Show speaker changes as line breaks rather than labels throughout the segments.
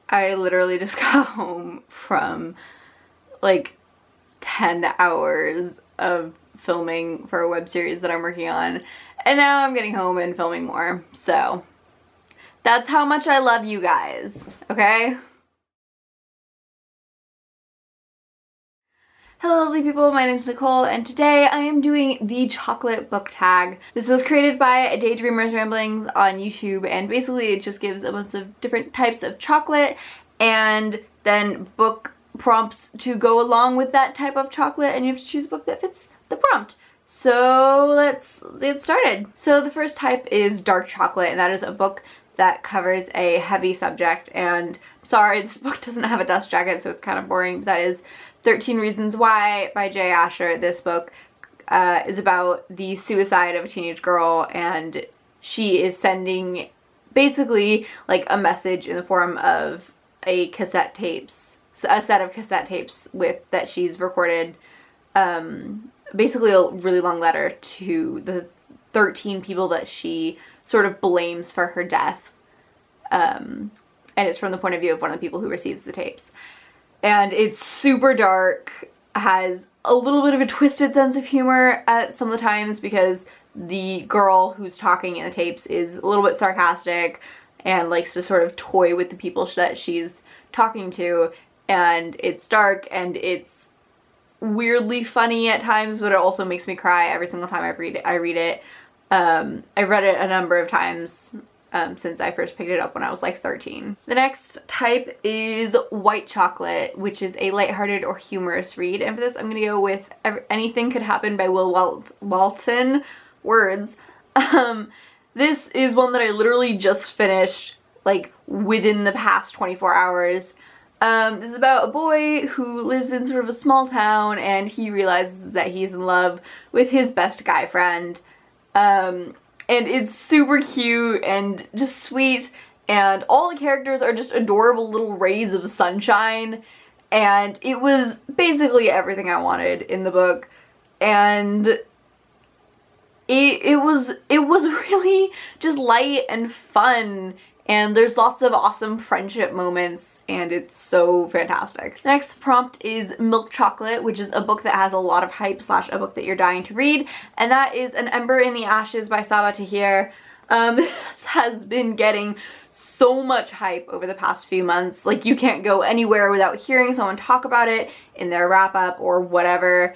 I literally just got home from like 10 hours of filming for a web series that I'm working on, and now I'm getting home and filming more. So that's how much I love you guys, okay? Hello lovely people, my name's Nicole, and today I am doing the chocolate book tag. This was created by Daydreamers Ramblings on YouTube, and basically it just gives a bunch of different types of chocolate and then book prompts to go along with that type of chocolate, and you have to choose a book that fits the prompt. So let's get started. So the first type is dark chocolate, and that is a book that covers a heavy subject, and sorry, this book doesn't have a dust jacket, so it's kind of boring, but that is 13 Reasons Why by Jay Asher. This book is about the suicide of a teenage girl, and she is sending basically like a message in the form of a cassette tapes, a set of cassette tapes that she's recorded, basically a really long letter to the 13 people that she sort of blames for her death. And it's from the point of view of one of the people who receives the tapes. And it's super dark, has a little bit of a twisted sense of humor at some of the times because the girl who's talking in the tapes is a little bit sarcastic and likes to sort of toy with the people that she's talking to, and it's dark and it's weirdly funny at times, but it also makes me cry every single time I read it. I've read it a number of times since I first picked it up when I was like 13. The next type is white chocolate, which is a lighthearted or humorous read, and for this I'm gonna go with Anything Could Happen by Will Walton. Words. This is one that I literally just finished like within the past 24 hours. This is about a boy who lives in sort of a small town, and he realizes that he's in love with his best guy friend. And it's super cute and just sweet, and all the characters are just adorable little rays of sunshine, and it was basically everything I wanted in the book, and it was really just light and fun, and there's lots of awesome friendship moments, and it's so fantastic. The next prompt is Milk Chocolate, which is a book that has a lot of hype / a book that you're dying to read, and that is An Ember in the Ashes by Sabaa Tahir. This has been getting so much hype over the past few months. Like, you can't go anywhere without hearing someone talk about it in their wrap-up or whatever.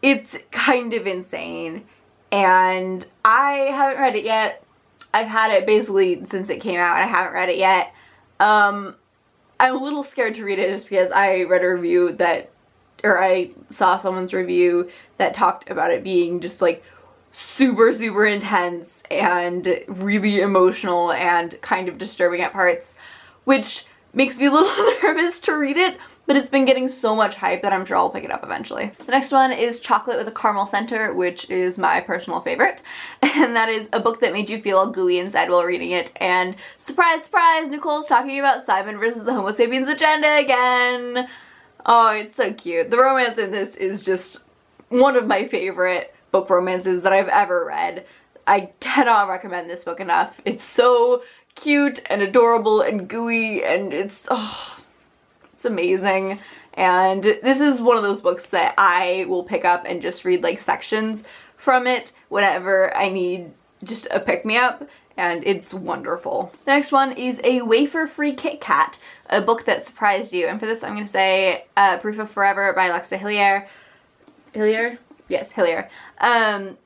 It's kind of insane, and I haven't read it yet. I've had it basically since it came out and I haven't read it yet. I'm a little scared to read it just because I read a review I saw someone's review that talked about it being just like super intense and really emotional and kind of disturbing at parts, which makes me a little nervous to read it, but it's been getting so much hype that I'm sure I'll pick it up eventually. The next one is Chocolate with a Caramel Center, which is my personal favorite, and that is a book that made you feel all gooey inside while reading it, and surprise, surprise, Nicole's talking about Simon versus the Homo sapiens agenda again! Oh, it's so cute. The romance in this is just one of my favorite book romances that I've ever read. I cannot recommend this book enough. It's so cute and adorable and gooey, and it's amazing. And this is one of those books that I will pick up and just read like sections from it whenever I need just a pick-me-up, and it's wonderful. The next one is A Wafer-Free Kit Kat, a book that surprised you, and for this I'm going to say Proof of Forever by Alexa Hillier. Hillier? Yes, Hillier.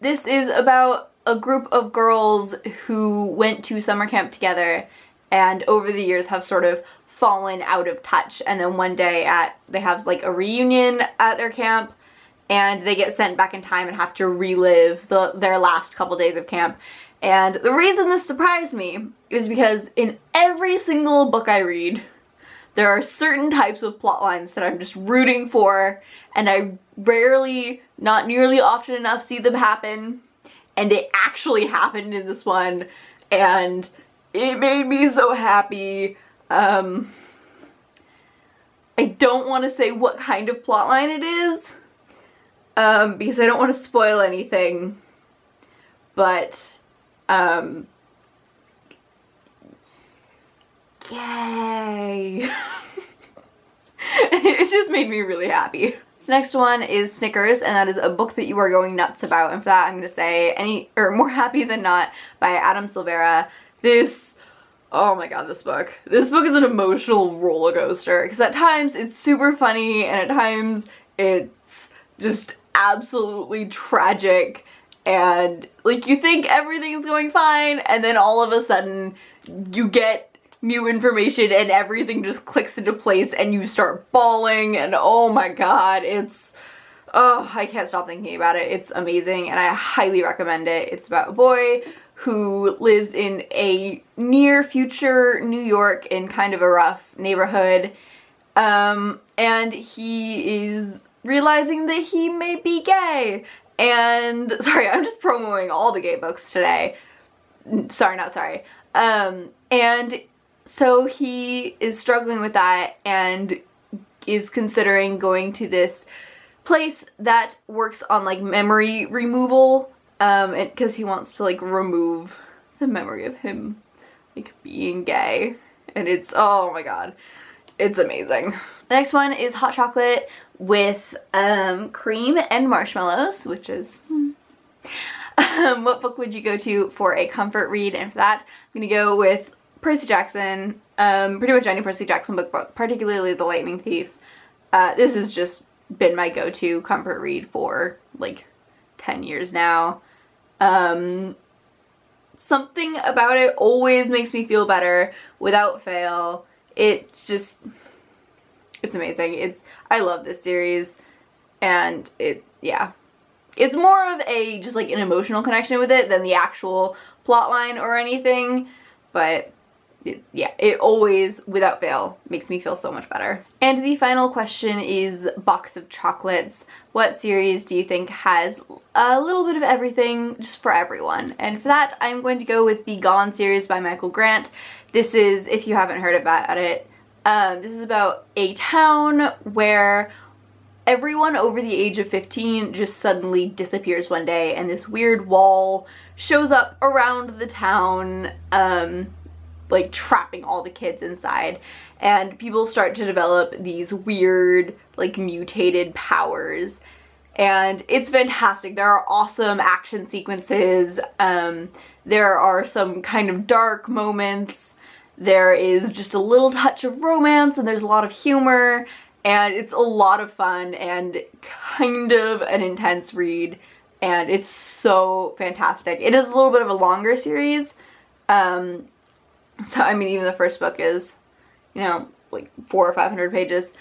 This is about a group of girls who went to summer camp together and over the years have sort of fallen out of touch, and then one day they have like a reunion at their camp and they get sent back in time and have to relive their last couple days of camp. And the reason this surprised me is because in every single book I read, there are certain types of plot lines that I'm just rooting for, and I rarely, not nearly often enough, see them happen. And it actually happened in this one, and it made me so happy. I don't want to say what kind of plotline it is, because I don't want to spoil anything, but, yay! it just made me really happy. Next one is Snickers, and that is a book that you are going nuts about. And for that, I'm going to say More Happy Than Not by Adam Silvera. Oh my god, this book. This book is an emotional roller coaster, because at times it's super funny, and at times it's just absolutely tragic, and like you think everything's going fine, and then all of a sudden you get new information and everything just clicks into place and you start bawling, and oh my god, oh, I can't stop thinking about it. It's amazing and I highly recommend it. It's about a boy who lives in a near future New York in kind of a rough neighborhood, and he is realizing that he may be gay. And sorry, I'm just promoting all the gay books today. Sorry, not sorry. And so he is struggling with that and is considering going to this place that works on like memory removal, because he wants to like remove the memory of him like being gay. And it's, oh my god, it's amazing. The next one is hot chocolate with cream and marshmallows, which is what book would you go to for a comfort read? And for that, I'm gonna go with Percy Jackson, pretty much any Percy Jackson book, but particularly The Lightning Thief. This has just been my go-to comfort read for like 10 years now. Something about it always makes me feel better without fail. It's amazing. I love this series, and yeah. It's more of a just like an emotional connection with it than the actual plot line or anything, but yeah, it always, without fail, makes me feel so much better. And the final question is Box of Chocolates. What series do you think has a little bit of everything just for everyone? And for that, I'm going to go with the Gone series by Michael Grant. This is, if you haven't heard about it, this is about a town where everyone over the age of 15 just suddenly disappears one day, and this weird wall shows up around the town, like trapping all the kids inside, and people start to develop these weird like mutated powers, and it's fantastic. There are awesome action sequences, there are some kind of dark moments, there is just a little touch of romance, and there's a lot of humor, and it's a lot of fun and kind of an intense read, and it's so fantastic. It is a little bit of a longer series, so I mean, even the first book is, you know, like 400 or 500 pages,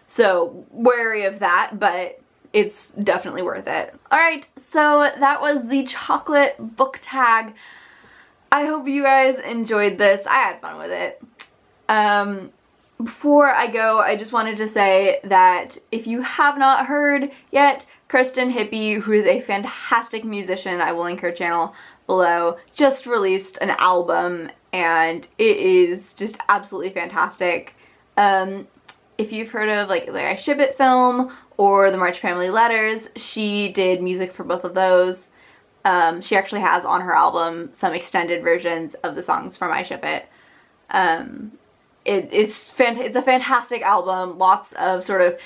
so wary of that, but it's definitely worth it. Alright, so that was the chocolate book tag. I hope you guys enjoyed this. I had fun with it. Before I go, I just wanted to say that if you have not heard yet, Kristen Hippie, who is a fantastic musician, I will link her channel below, just released an album, and it is just absolutely fantastic. If you've heard of like I Ship It film or the March Family Letters, she did music for both of those. She actually has on her album some extended versions of the songs from I Ship It. It's a fantastic album, lots of sort of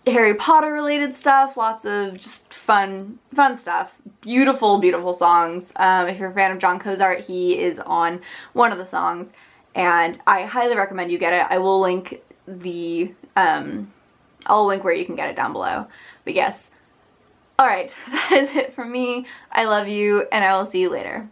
Harry Potter related stuff, lots of just fun stuff. Beautiful, beautiful songs. If you're a fan of John Cozart, he is on one of the songs, and I highly recommend you get it. I will link I'll link where you can get it down below. But yes. Alright, that is it from me. I love you, and I will see you later.